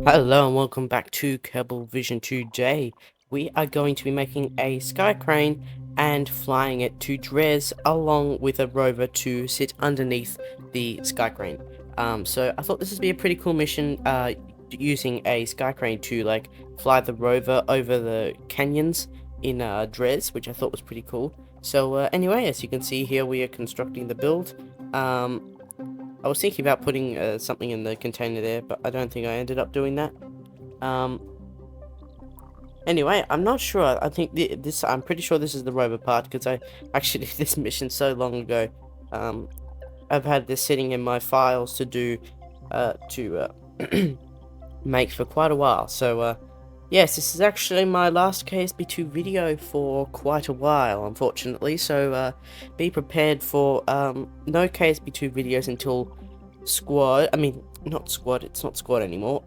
Hello and welcome back to KerbalVision today. We are going to be making a Skycrane and flying it to Dres along with a rover to sit underneath the Skycrane. So I thought this would be a pretty cool mission, using a Skycrane to like fly the rover over the canyons in Dres, which I thought was pretty cool. So anyway, as you can see here, we are constructing the build. I was thinking about putting something in the container there, but I don't think I ended up doing that. Um, anyway, I'm not sure. I think I'm pretty sure this is the rover part because I actually did this mission so long ago. I've had this sitting in my files to do, make for quite a while. So, yes, this is actually my last KSP2 video for quite a while, unfortunately. So, be prepared for no KSP2 videos until squad. I mean, not squad. It's not squad anymore.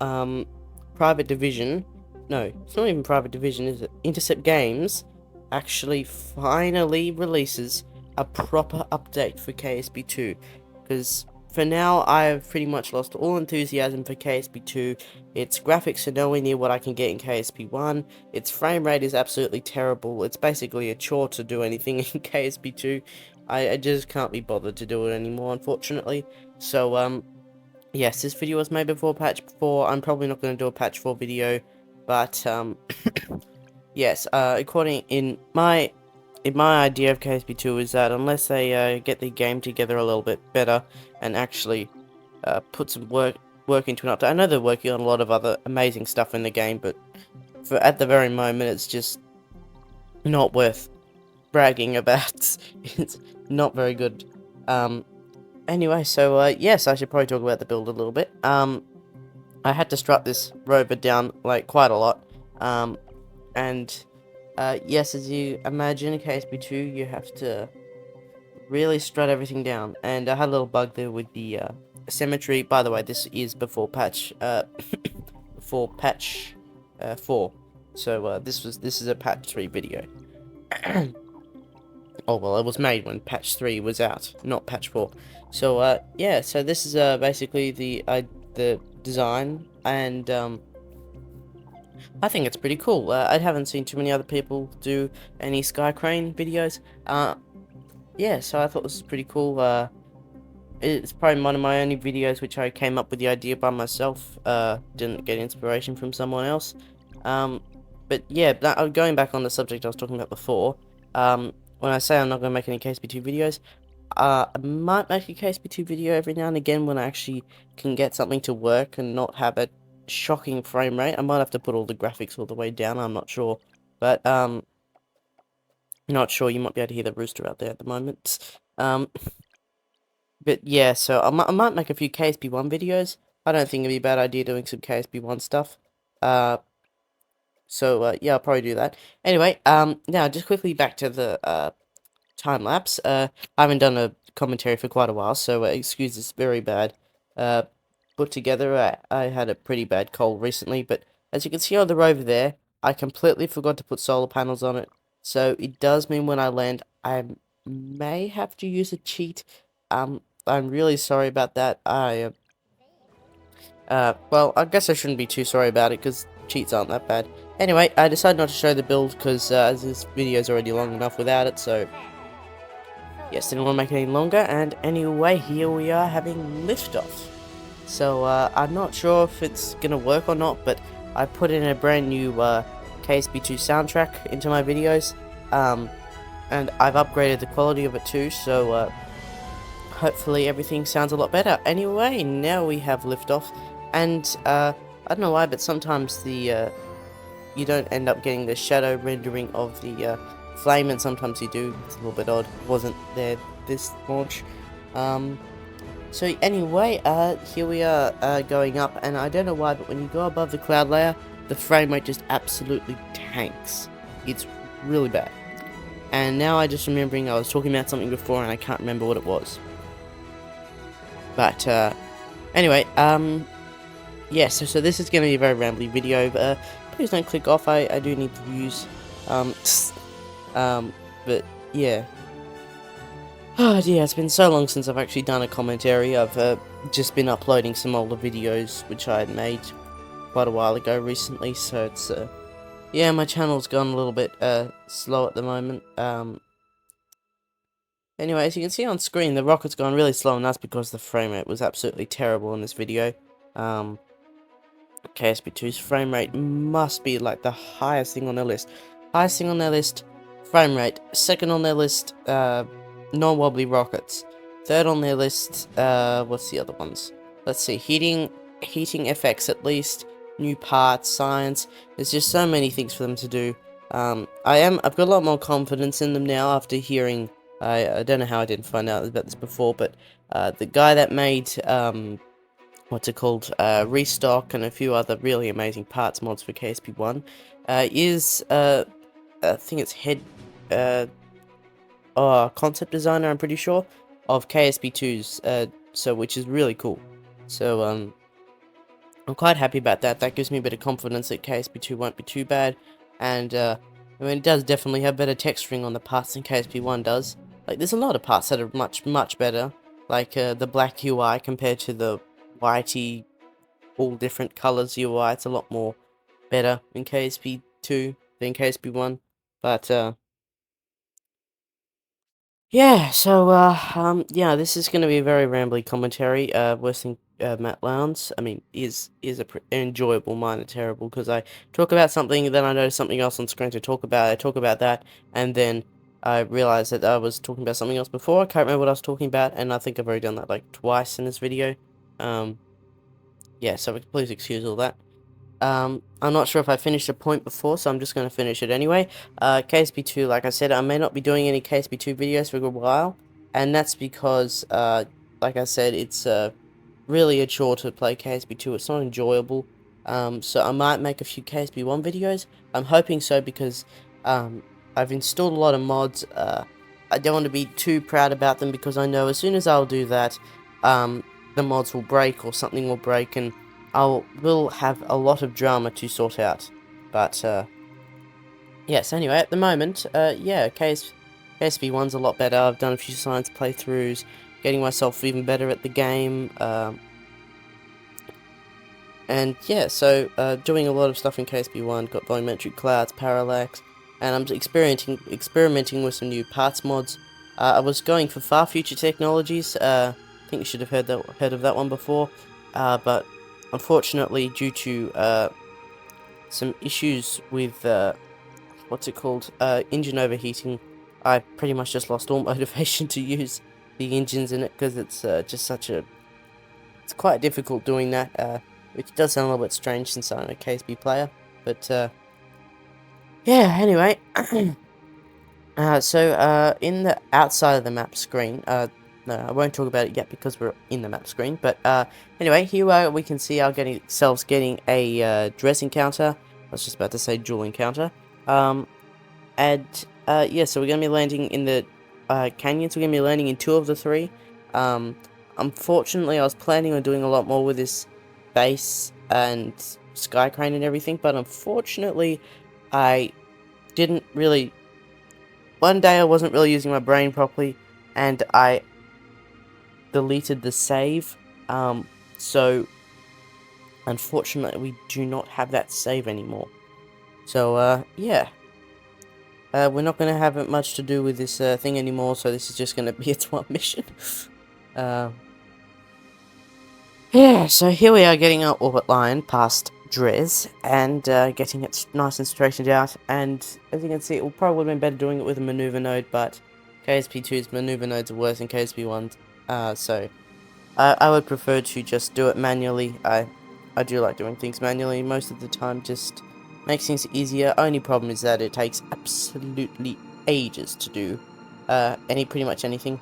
Private division. No, it's not even private division, is it? Intercept Games actually finally releases a proper update for KSP2, because for now I've pretty much lost all enthusiasm for KSP2. Its graphics are nowhere near what I can get in KSP1. Its frame rate is absolutely terrible. It's basically a chore to do anything in KSP2. I just can't be bothered to do it anymore, unfortunately. So, yes, this video was made before patch 4. I'm probably not going to do a patch 4 video, but, yes, according in my idea of KSP2 is that unless they get the game together a little bit better and actually put some work into an update. I know they're working on a lot of other amazing stuff in the game, but for at the very moment, it's just not worth bragging about. It's not very good. Anyway, so yes, I should probably talk about the build a little bit. I had to strut this rover down like quite a lot. And yes, as you imagine, in KSP2, you have to really strut everything down. And I had a little bug there with the symmetry. By the way, this is before patch before patch 4. So this is a patch 3 video. Oh well, it was made when patch 3 was out, not patch 4. So yeah, so this is basically the design, and I think it's pretty cool. I haven't seen too many other people do any Skycrane videos. Yeah, so I thought this was pretty cool. It's probably one of my only videos which I came up with the idea by myself. Didn't get inspiration from someone else. But yeah, going back on the subject I was talking about before, when I say I'm not going to make any KSP2 videos, I might make a KSP2 video every now and again when I actually can get something to work and not have a shocking frame rate. I might have to put all the graphics all the way down, I'm not sure. But, not sure, you might be able to hear the rooster out there at the moment. But yeah, so I might make a few KSP1 videos. I don't think it'd be a bad idea doing some KSP1 stuff. So yeah, I'll probably do that. Anyway, now just quickly back to the time lapse. I haven't done a commentary for quite a while, so excuse this very bad put together. I had a pretty bad cold recently, but as you can see on the rover there, I completely forgot to put solar panels on it. So it does mean when I land, I may have to use a cheat. I'm really sorry about that. Well, I guess I shouldn't be too sorry about it, because cheats aren't that bad. Anyway, I decided not to show the build, because as this video is already long enough without it, so yes, didn't want to make it any longer. And anyway, here we are having liftoff. So, I'm not sure if it's gonna work or not, but I put in a brand new KSP2 soundtrack into my videos, and I've upgraded the quality of it too, so hopefully everything sounds a lot better. Anyway, now we have liftoff, and I don't know why, but sometimes the you don't end up getting the shadow rendering of the flame, and sometimes you do. It's a little bit odd. It wasn't there this launch. So anyway, here we are going up, and I don't know why, but when you go above the cloud layer, the frame rate just absolutely tanks. It's really bad. And now I just remembering I was talking about something before, and I can't remember what it was. But anyway, yeah, so this is going to be a very rambly video. Please don't click off. I do need the views. But yeah. Oh dear, it's been so long since I've actually done a commentary. I've just been uploading some older videos which I had made quite a while ago recently, so it's yeah, my channel's gone a little bit slow at the moment. Anyway, as you can see on screen, the rocket's gone really slow, and that's because the frame rate was absolutely terrible in this video. KSP2's frame rate must be like the highest thing on their list. Highest thing on their list, frame rate. Second on their list, non-wobbly rockets. Third on their list, what's the other ones? Let's see, heating FX at least, new parts, science. There's just so many things for them to do. I've got a lot more confidence in them now after hearing, I don't know how I didn't find out about this before, but the guy that made, what's it called, Restock and a few other really amazing parts mods for KSP1, is, I think it's head, concept designer, I'm pretty sure, of KSP2's, so which is really cool. So, I'm quite happy about that. That gives me a bit of confidence that KSP2 won't be too bad, and, I mean, it does definitely have better texturing on the parts than KSP1 does. Like, there's a lot of parts that are much better, like, the black UI compared to the whitey, all different colors UI. It's a lot more better in KSP2 than KSP1, but, yeah, so, yeah, this is going to be a very rambly commentary. Worst thing, Matt Lowndes, I mean, is enjoyable, mine are terrible, because I talk about something, then I notice something else on screen to talk about, I talk about that, and then I realize that I was talking about something else before, I can't remember what I was talking about, and I think I've already done that, like, twice in this video. Yeah, so please excuse all that. I'm not sure if I finished a point before, so I'm just going to finish it anyway. KSP2, like I said, I may not be doing any KSP2 videos for a good while, and that's because, like I said, it's really a chore to play KSP2. It's not enjoyable, so I might make a few KSP1 videos. I'm hoping so because I've installed a lot of mods. I don't want to be too proud about them because I know as soon as I'll do that, the mods will break or something will break, and will have a lot of drama to sort out. But yes, anyway, at the moment, yeah, KSP1's a lot better. I've done a few science playthroughs, getting myself even better at the game, and yeah, so doing a lot of stuff in KSP1, got volumetric clouds, parallax, and I'm experimenting with some new parts mods. I was going for far future technologies. I think you should have heard of that one before, but unfortunately, due to some issues with what's it called, engine overheating, I pretty much just lost all motivation to use the engines in it because it's just it's quite difficult doing that. Which does sound a little bit strange since I'm a KSP player, but yeah. Anyway, so in the outside of the map screen, no, I won't talk about it yet because we're in the map screen. But anyway, here we can see ourselves getting a Dres encounter. I was just about to say dual encounter. And yeah, so we're gonna be landing in the canyons. We're gonna be landing in 2 of the 3. Unfortunately, I was planning on doing a lot more with this base and Skycrane and everything, but unfortunately, I didn't really. One day I wasn't really using my brain properly, and I deleted the save. So unfortunately, we do not have that save anymore. So yeah. We're not going to have much to do with this thing anymore, so this is just going to be its one mission. Yeah, so here we are getting our orbit line past Dres, and getting it nice and straightened out, and as you can see, it probably would have been better doing it with a maneuver node, but KSP2's maneuver nodes are worse than KSP1's, so I would prefer to just do it manually. I do like doing things manually most of the time, just makes things easier. Only problem is that it takes absolutely ages to do pretty much anything.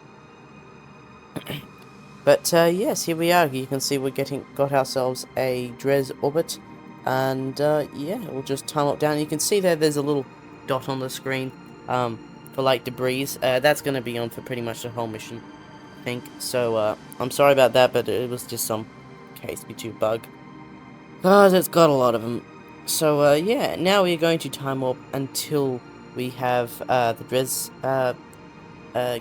But yes, here we are. You can see we're got ourselves a Dres orbit, and yeah, we'll just time it down. You can see there's a little dot on the screen for like debris. That's going to be on for pretty much the whole mission, I think. So I'm sorry about that, but it was just some KSP2 bug, because it's got a lot of them. So yeah, now we're going to time warp until we have the Dres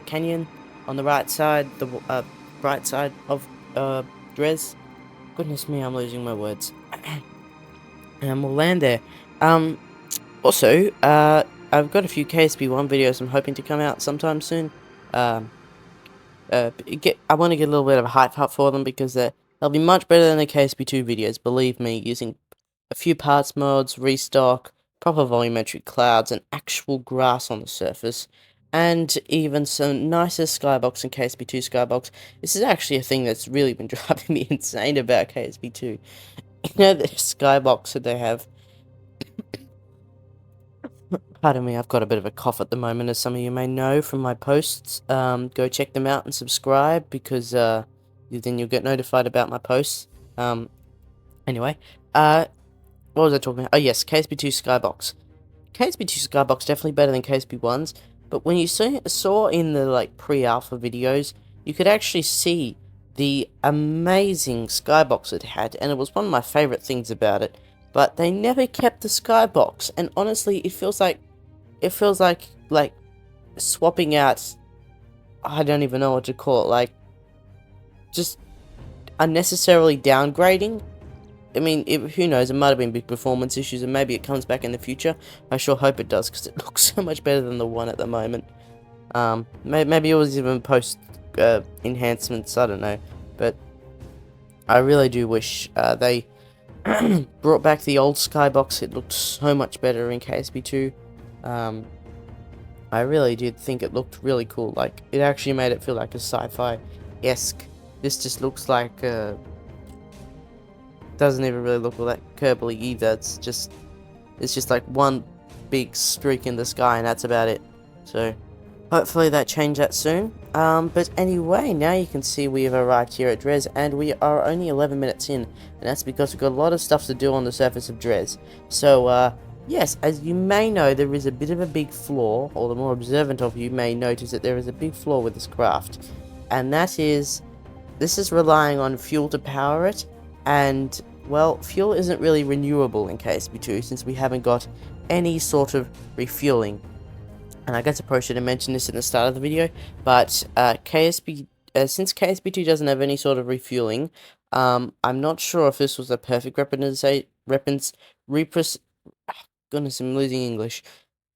canyon on the right side, the right side of Dres. Goodness me, I'm losing my words. and we'll land there. Also, I've got a few KSP1 videos I'm hoping to come out sometime soon. Um, I want to get a little bit of a hype up for them because they'll be much better than the KSP2 videos, believe me, using a few parts mods, restock, proper volumetric clouds, and actual grass on the surface, and even some nicer skybox and KSP2 skybox. This is actually a thing that's really been driving me insane about KSP2. You know, the skybox that they have. Pardon me, I've got a bit of a cough at the moment, as some of you may know from my posts. Go check them out and subscribe, because then you'll get notified about my posts. Anyway, what was I talking about? Oh yes, KSP2 Skybox. KSP2 Skybox definitely better than KSP1's, but when you saw in the like pre-alpha videos, you could actually see the amazing skybox it had, and it was one of my favorite things about it. But they never kept the skybox, and honestly, it feels like swapping out, I don't even know what to call it, like just unnecessarily downgrading. I mean, who knows, it might have been big performance issues, and maybe it comes back in the future. I sure hope it does, because it looks so much better than the one at the moment. Maybe it was even post enhancements, I don't know, but I really do wish they brought back the old skybox. It looked so much better in KSP2. I really did think it looked really cool. Like, it actually made it feel like a sci-fi-esque. This just looks like, doesn't even really look like Kerbal either. It's just like one big streak in the sky, and that's about it. So, hopefully that changes soon. But anyway, now you can see we have arrived here at Dres, and we are only 11 minutes in, and that's because we've got a lot of stuff to do on the surface of Dres. So, yes, as you may know, there is a bit of a big flaw, or the more observant of you may notice that there is a big flaw with this craft, and that is, this is relying on fuel to power it, and, well, fuel isn't really renewable in KSP2 since we haven't got any sort of refueling. And I guess I probably should have mentioned this in the start of the video, but since KSP2 doesn't have any sort of refueling, I'm not sure if this was a perfect goodness, I'm losing English.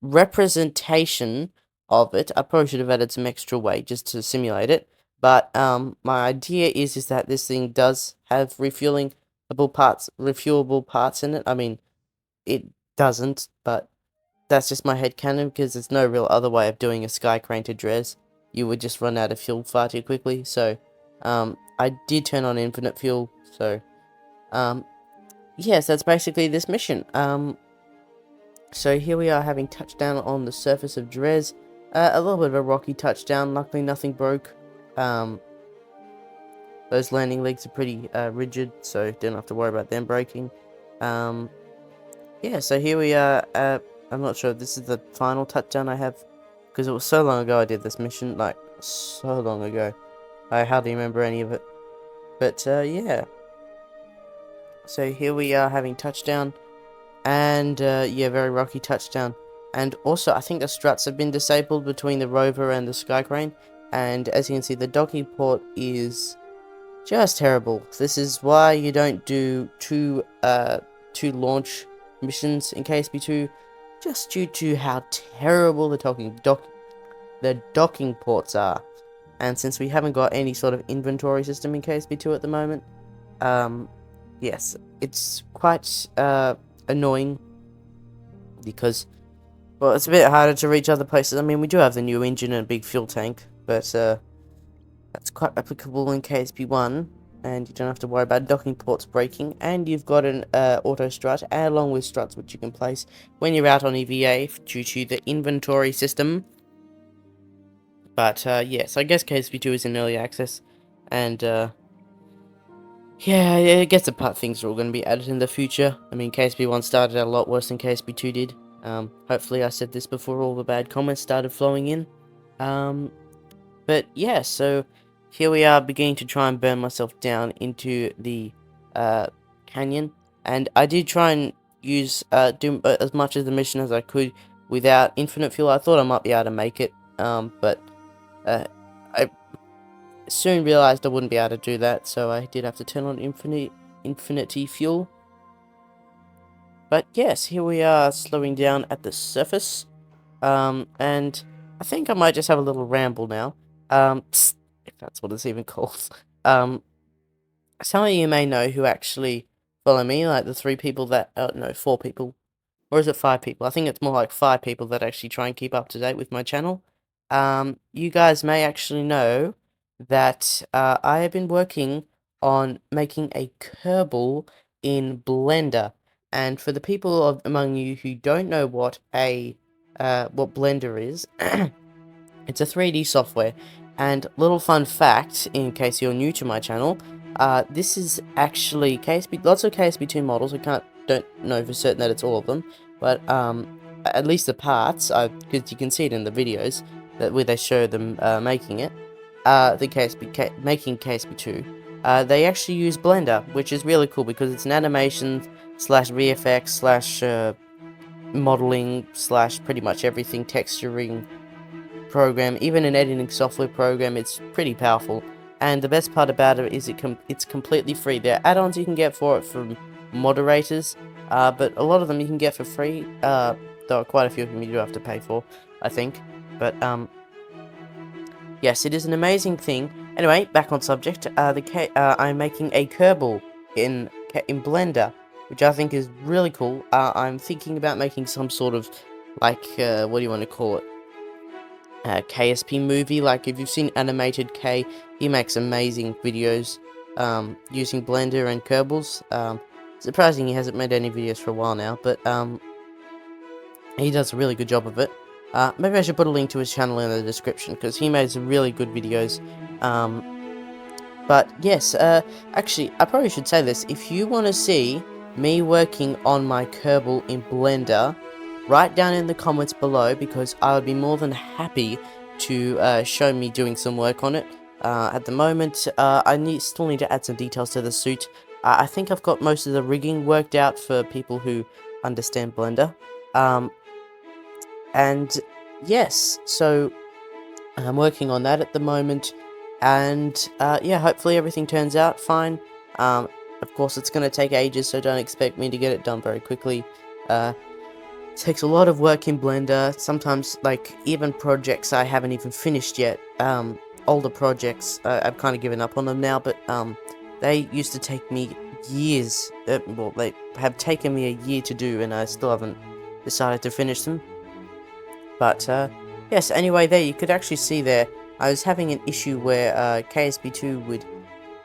Representation of it. I probably should have added some extra weight just to simulate it. But my idea is that this thing does have refuelable parts in it. I mean, it doesn't, but that's just my headcanon, because there's no real other way of doing a Skycrane to Dres. You would just run out of fuel far too quickly. So I did turn on infinite fuel. So yes, that's basically this mission. So here we are having touchdown on the surface of Dres. A little bit of a rocky touchdown. Luckily nothing broke. Those landing legs are pretty rigid, so didn't have to worry about them breaking. Yeah, so here we are. I'm not sure if this is the final touchdown I have, because it was so long ago I did this mission, like, so long ago. I hardly remember any of it. But, yeah. So here we are having touchdown, and, yeah, very rocky touchdown. And also, I think the struts have been disabled between the Rover and the Skycrane, and as you can see, the docking port is just terrible. This is why you don't do two launch missions in KSP2, just due to how terrible the docking ports are. And since we haven't got any sort of inventory system in KSP2 at the moment, yes, it's quite annoying, because, well, it's a bit harder to reach other places. I mean, we do have the new engine and a big fuel tank, but that's quite applicable in KSP1, and you don't have to worry about docking ports breaking, and you've got an auto strut, along with struts which you can place when you're out on EVA due to the inventory system. But yes, I guess KSP2 is in early access, and yeah, I guess the part things are all going to be added in the future. I mean, KSP1 started out a lot worse than KSP2 did. Hopefully I said this before all the bad comments started flowing in. But yeah, so here we are beginning to try and burn myself down into the canyon, and I did try and use do as much of the mission as I could without infinite fuel. I thought I might be able to make it, but I soon realized I wouldn't be able to do that, so I did have to turn on infinity fuel. But yes, here we are slowing down at the surface. And I think I might just have a little ramble now. Psst, if that's what it's even called. Um, some of you may know who actually follow me, like the 3 people that, no, 4 people. Or is it 5 people? I think it's more like 5 people that actually try and keep up to date with my channel. You guys may actually know that I have been working on making a Kerbal in Blender. And for the people among you who don't know what Blender is, it's a 3D software. And little fun fact, in case you're new to my channel, this is actually lots of KSP2 models. Don't know for certain that it's all of them, but at least the parts, because you can see it in the videos where they show them making it, making KSP2. They actually use Blender, which is really cool because it's an animation slash VFX slash modeling slash pretty much everything, texturing program, even an editing software program. It's pretty powerful, and the best part about it is it's completely free. There are add-ons you can get for it from moderators, but a lot of them you can get for free. There are quite a few of them you do have to pay for, I think, but yes, it is an amazing thing. Anyway, back on subject. I'm making a Kerbal in Blender, which I think is really cool. I'm thinking about making some sort of, like, what do you want to call it? KSP movie. Like, if you've seen Animated K, he makes amazing videos using Blender and Kerbals. Surprising he hasn't made any videos for a while now, but he does a really good job of it. Maybe I should put a link to his channel in the description, because he makes really good videos. But yes, actually, I probably should say this. If you want to see me working on my Kerbal in Blender, write down in the comments below, because I would be more than happy to show me doing some work on it. At the moment, I still need to add some details to the suit. I think I've got most of the rigging worked out for people who understand Blender. And yes, so I'm working on that at the moment, and yeah, hopefully everything turns out fine. Of course, it's going to take ages, so don't expect me to get it done very quickly. It takes a lot of work in Blender. Sometimes, like, even projects I haven't even finished yet, older projects, I've kind of given up on them now, but they used to take me years. Well, they have taken me a year to do, and I still haven't decided to finish them. But yes, anyway, there you could actually see there, I was having an issue where KSP2 would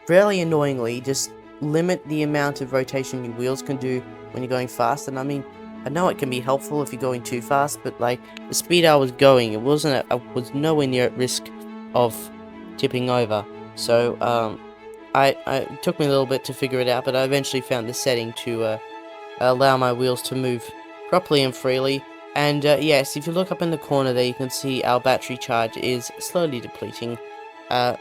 really annoyingly just limit the amount of rotation your wheels can do when you're going fast. And I mean, I know it can be helpful if you're going too fast, but like the speed I was going, I was nowhere near at risk of tipping over. So it took me a little bit to figure it out, but I eventually found the setting to allow my wheels to move properly and freely. And yes, if you look up in the corner there, you can see our battery charge is slowly depleting.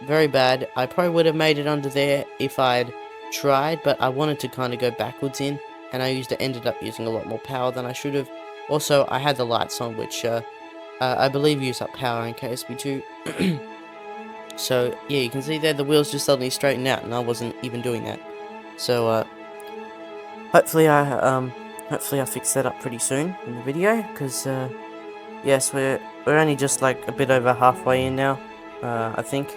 Very bad. I probably would have made it under there if I'd tried, but I wanted to kind of go backwards in, and I ended up using a lot more power than I should have. Also, I had the lights on, which I believe use up power in KSP2. So yeah, you can see there the wheels just suddenly straightened out, and I wasn't even doing that. So hopefully I fix that up pretty soon in the video, because yes, we're only just like a bit over halfway in now, I think.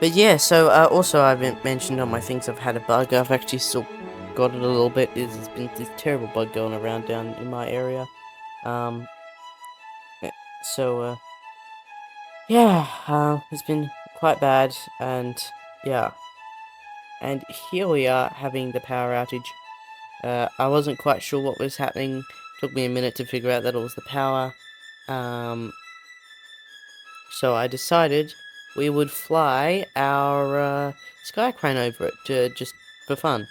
But yeah, so also I haven't mentioned on my things I've had a bug. I've actually still got it a little bit. There's been this terrible bug going around down in my area. So yeah, it's been quite bad, and yeah. And here we are having the power outage. I wasn't quite sure what was happening. Took me a minute to figure out that it was the power. So I decided we would fly our Skycrane over it, just for fun,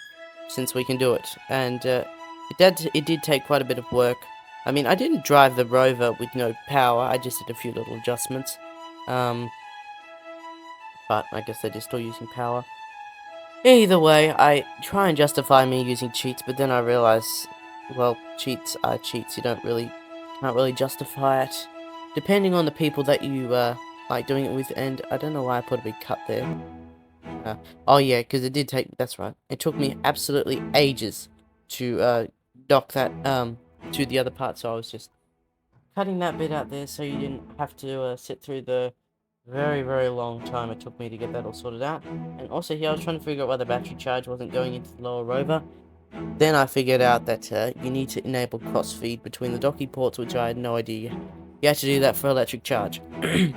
since we can do it. And it did take quite a bit of work. I mean, I didn't drive the Rover with no power. I just did a few little adjustments. But I guess they're just still using power. Either way, I try and justify me using cheats, but then I realize, well, cheats are cheats. You can't really justify it, depending on the people that you like doing it with. And I don't know why I put a big cut there. Oh yeah, because it did take, that's right. It took me absolutely ages to dock that to the other part, so I was just cutting that bit out there so you didn't have to sit through the very, very long time it took me to get that all sorted out. And also here I was trying to figure out why the battery charge wasn't going into the lower Rover. Then I figured out that you need to enable cross feed between the docking ports, which I had no idea. You had to do that for electric charge. I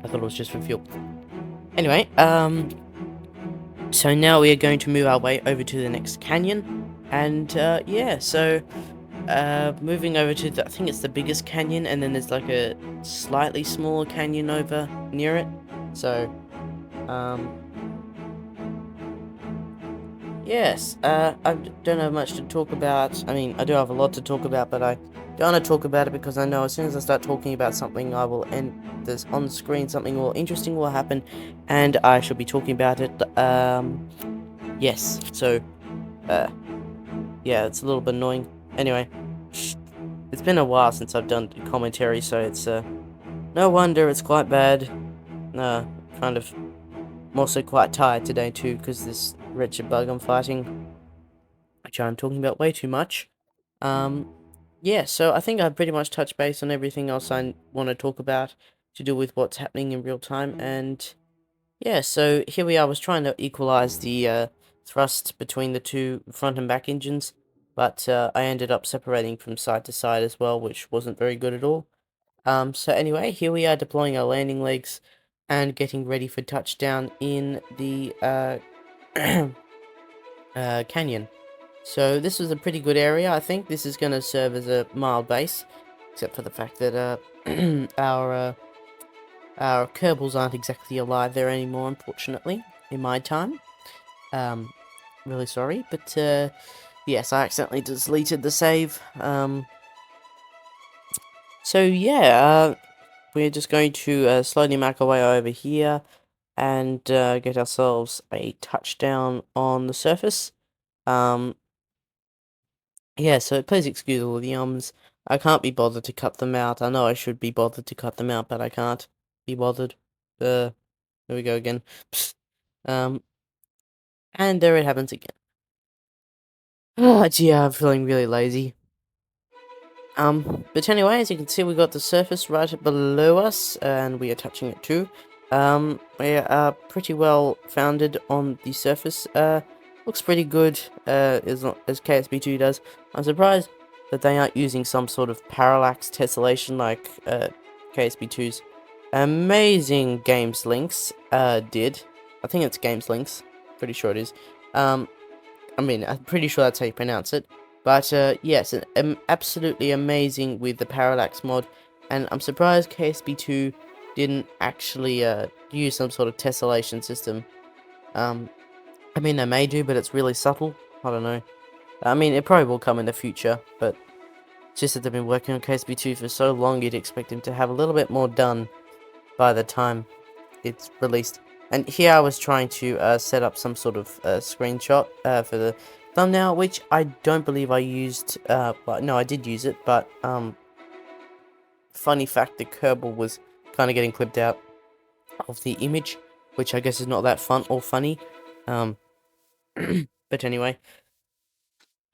thought it was just for fuel. Anyway, so now we are going to move our way over to the next canyon. And yeah, so moving over to I think it's the biggest canyon, and then there's like a slightly smaller canyon over near it. So, yes, I don't have much to talk about. I mean, I do have a lot to talk about, but I don't want to talk about it because I know as soon as I start talking about something, I will end this on screen. Something more interesting will happen, and I shall be talking about it. Yes. So, yeah, it's a little bit annoying. Anyway, it's been a while since I've done commentary, so it's no wonder it's quite bad. Kind of. I'm also quite tired today too, because this wretched bug I'm fighting, which I'm talking about way too much. Yeah, so I think I've pretty much touched base on everything else I want to talk about to do with what's happening in real time, and yeah, so here we are. I was trying to equalize the thrust between the two front and back engines, but I ended up separating from side to side as well, which wasn't very good at all. So anyway, here we are deploying our landing legs and getting ready for touchdown in the canyon. So this was a pretty good area. I think this is going to serve as a mild base, except for the fact that our Kerbals aren't exactly alive there anymore, unfortunately, in my time. Really sorry, but yes, I accidentally deleted the save. So yeah, we're just going to slowly make our way over here and get ourselves a touchdown on the surface. Yeah, so please excuse all the ums. I can't be bothered to cut them out. I know I should be bothered to cut them out, but I can't be bothered. There we go again. Um, and there it happens again. Oh, gee, I'm feeling really lazy. But anyway, as you can see, we got the surface right below us, and we are touching it too. We are pretty well founded on the surface. Looks pretty good, as KSP2 does. I'm surprised that they aren't using some sort of parallax tessellation like, KSP2's amazing Games Links, did. I think it's Games Links. Pretty sure it is. I mean, I'm pretty sure that's how you pronounce it. But, yes, absolutely amazing with the parallax mod. And I'm surprised KSP2 didn't actually use some sort of tessellation system. I mean, they may do, but it's really subtle. I don't know. I mean, it probably will come in the future, but it's just that they've been working on KSP2 for so long, you'd expect them to have a little bit more done by the time it's released. And here I was trying to set up some sort of screenshot for the thumbnail, which I don't believe I used. But no, I did use it. But funny fact, the Kerbal was kind of getting clipped out of the image, which I guess is not that fun or funny. But anyway,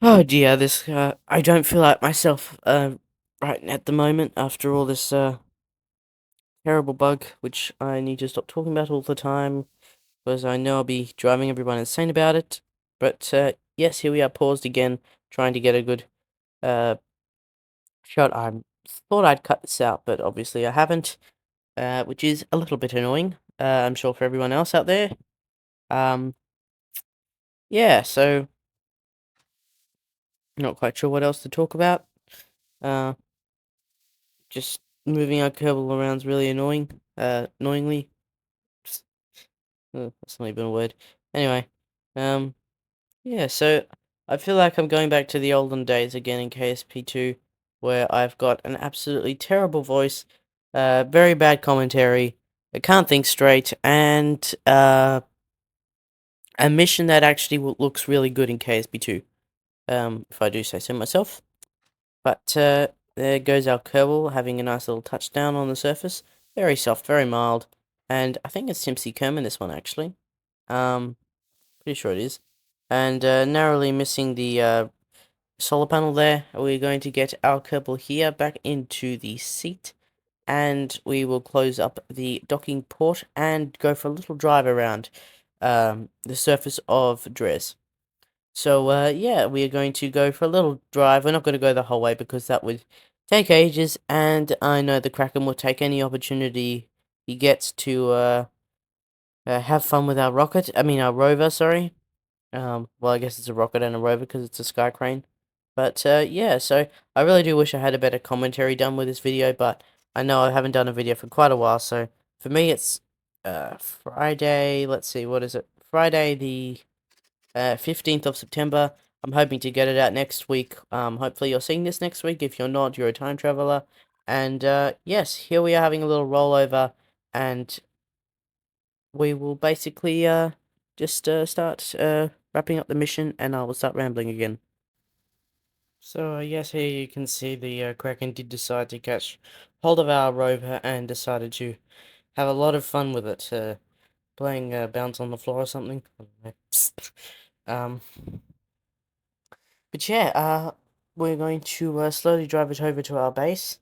oh dear, this I don't feel like myself right at the moment after all this terrible bug, which I need to stop talking about all the time, because I know I'll be driving everyone insane about it. But yes, here we are, paused again, trying to get a good uh, shot. I thought I'd cut this out, but obviously I haven't, which is a little bit annoying, I'm sure, for everyone else out there. Yeah, so, not quite sure what else to talk about. Uh, just moving our Kerbal around is really annoying, annoyingly. That's not even a word. Anyway, yeah, so I feel like I'm going back to the olden days again in KSP2, where I've got an absolutely terrible voice, very bad commentary, I can't think straight, and a mission that actually looks really good in KSP2, if I do say so myself. But there goes our Kerbal having a nice little touchdown on the surface. Very soft, very mild, and I think it's Simpsy Kerm in this one actually. Pretty sure it is. And narrowly missing the solar panel there. We're going to get our Kerbal here back into the seat, and we will close up the docking port and go for a little drive around the surface of Dres. So yeah, we are going to go for a little drive. We're not going to go the whole way because that would take ages, and I know the Kraken will take any opportunity he gets to have fun with our rocket. I mean, our rover, sorry. Well, I guess it's a rocket and a rover because it's a Skycrane. But yeah, so I really do wish I had a better commentary done with this video, but I know I haven't done a video for quite a while, so for me it's Friday, let's see, what is it? Friday the 15th of September. I'm hoping to get it out next week. Hopefully you're seeing this next week. If you're not, you're a time traveler. And yes, here we are having a little rollover, and we will basically just start wrapping up the mission, and I will start rambling again. So yes, here you can see the Kraken did decide to catch hold of our rover and decided to have a lot of fun with it, playing bounce on the floor or something. I don't know. But yeah, we're going to slowly drive it over to our base,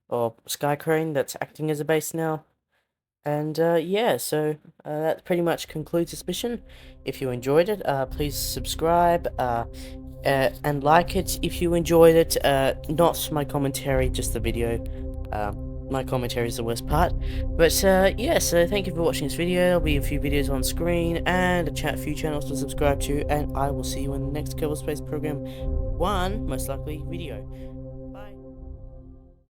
or Skycrane that's acting as a base now. And yeah, so that pretty much concludes this mission. If you enjoyed it, please subscribe and like it if you enjoyed it. Not my commentary, just the video. My commentary is the worst part. But yeah, so thank you for watching this video. There'll be a few videos on screen and a few channels to subscribe to, and I will see you in the next Kerbal Space Program 1, most likely, video.